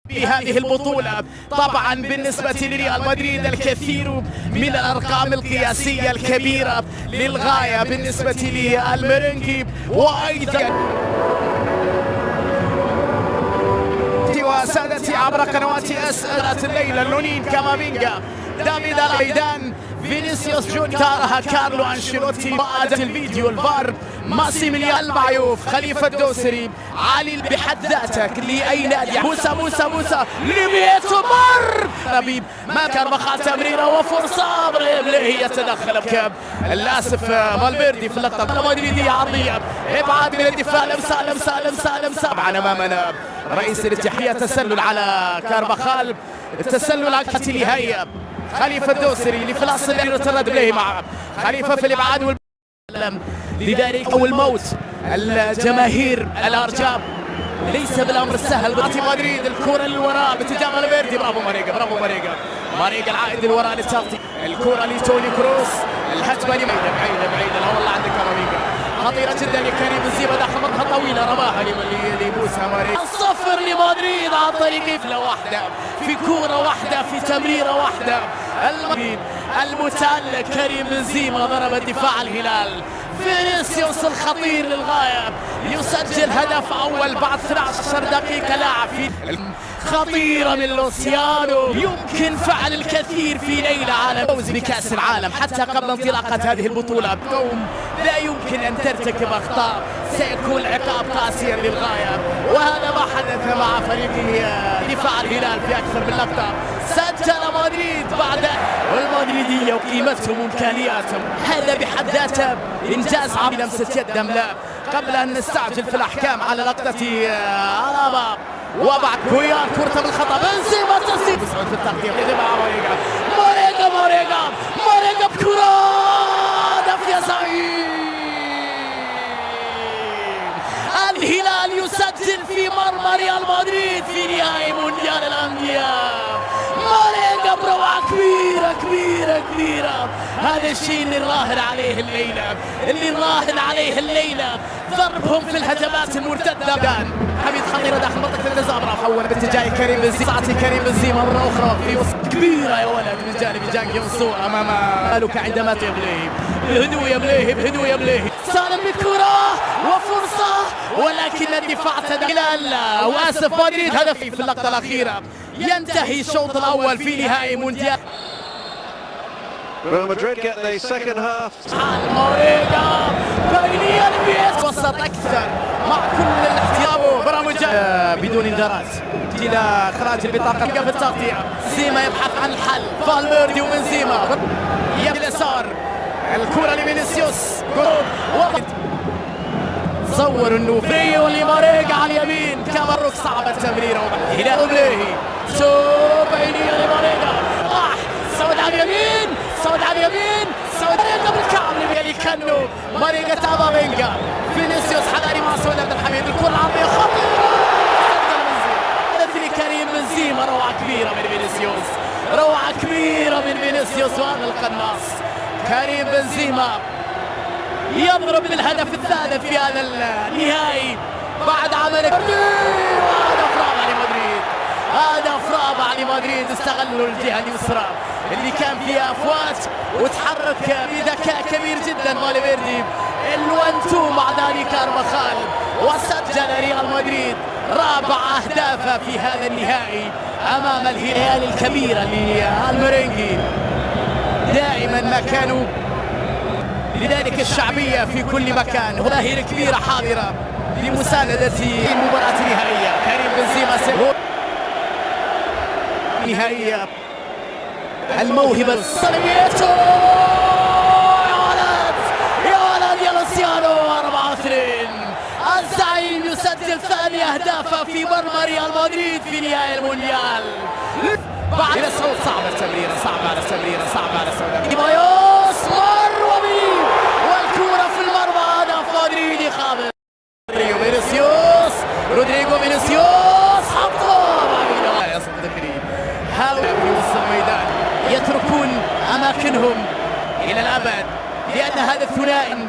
في هذه البطولة. طبعا بالنسبة لريال مدريد الكثير من الأرقام القياسية الكبيرة للغاية بالنسبة للميرينغي، وأيضا وسادتي عبر قنوات أسئلة الليلة لونين كامافينجا دافيد الميدان فينيسيوس جونيور تارها كارلو أنشيلوتي مؤادة الفيديو الفار ماسيميليان المعيوف خليفة الدوسري علي بحد ذاتك لأي نادي موسى لميتو مر ربيب ما كارفاخال تمريرة وفرصة اللي يتدخل بكاب للأسف فالفيردي في اللقطة المدريدية عرضية ابعاد من الدفاع لمسة طبعا أمامنا رئيس الاتحادية تسلل على كارفاخال التسلل على لهيا خليفة الدوسري لفلاس اللي يتردد به مع خليفة في الابعاد لذلك او الموت الجماهير الارجاب ليس بالامر السهل. بطي مدريد الكرة للوراء باتجاه فالفيردي برافو ماريجا العائد للوراء للتغطية الكرة لتوني كروس الهجمة بعيدة لا والله عندك كامافينجا خطيرة جدا لكريم بنزيما داخل منطقة طويلة رماها لموسى ماريجا 0 لمدريد عن طريق قفلة واحدة في كرة واحدة في تمريرة واحدة. المتألق كريم بنزيما ضرب الدفاع الهلال فينيسيوس الخطير للغاية يسجل هدف أول بعد 13 دقيقة لاعب في خطيرة من لوسيانو يمكن فعل الكثير في ليلة عالم فوز بكأس العالم حتى قبل انطلاقة هذه البطولة قوم لا يمكن أن ترتكب أخطاء سيكون عقاب قاسيا للغاية وهذا ما حدث مع فريق دفاع الهلال في أكثر من لقطة. سجل مدريد بعد والمدريدية وقيمتهم وإمكانياتهم هذا بحد ذاته إنجاز عظيم لمسة يد أملاء قبل أن نستعجل في الأحكام على لقطة ألابا وبعد كويان كرة بالخطأ بنزيما تصيب في التقديم ماريجا بكرة هدف يا زعيم الهلال يسجل في مرمى ريال مدريد في نهائي مونديال الأندية ماريجا بروعة كبيرة هذا الشيء اللي نراهن عليه الليلة ضربهم في الهجمات المرتدة كان حميد خطيرة داخل منطقة النزاع حول باتجاه كريم بنزيما مرة أخرى في وسط كبيرة يا ولد من جانب جانج ينصور أمام مالك عندما يبليه بهدوء يبليه سالم بكرة وفرصة ولكن الدفاع تدخل واسف مدريد هدف في اللقطة الأخيرة ينتهي الشوط الأول في نهائي مونديال. Real Madrid get the second half. وسط أكثر مع كل الاحتياط برامج بدون انذارات إلى إخراج البطاقة في التغطية زيما يبحث عن الحل فالفيردي وبنزيما يبدأ اليسار الكرة لفينيسيوس صور انه فريو لماريجا على اليمين كاميروك صعبة التمريرة هلال بليهي شوف عينيه لماريجا راح سود على اليمين ماريجا بالكعب اللي كانوا ماريجا كامافينجا فينيسيوس حضاري مع سود عبد الحميد الكرة العرضية خطيرة كريم بنزيما روعة كبيرة من فينيسيوس وهذا القناص كريم بنزيما يضرب للهدف الثالث في هذا النهائي بعد عمل هدف رابع لمدريد استغلوا الجهة اليسرى اللي كان فيها أفوات وتحرك بذكاء كبير جدا فالفيردي الوان-تو مع داني كارفاخال وسجل ريال مدريد رابع أهدافه في هذا النهائي أمام الهلال الكبيرة للميرينغي دائما ما كانوا لذلك الشعبية في كل مكان جماهير كبيرة حاضرة لمساندة المباراة النهائية كريم بنزيما نهائية الموهبة الصليبية يا ولد يا لوسيانو 4-2 الزعيم يسجل ثاني أهدافه في مرمى ريال مدريد في نهائي المونديال بعد صعب على التمريرة ديمايوس مر وبي والكرة في المرمى هدف مدريدي خامس رودريغو فينيسيوس حطه يا صديقي حاول في وسط الميدان يتركون أماكنهم إلى الأبد لأن هذا الثنائي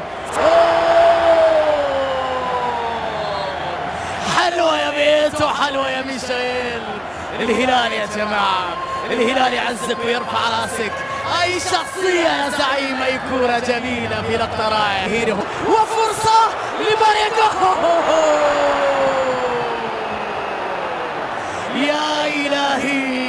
حلوة يا بيتو حلوة يا ميشيل الهلال يا جماعة، الهلال يعزك ويرفع راسك. أي شخصية يا زعيم، أي كورة جميلة في لقطة رائعة، وفرصة لباريكو. يا إلهي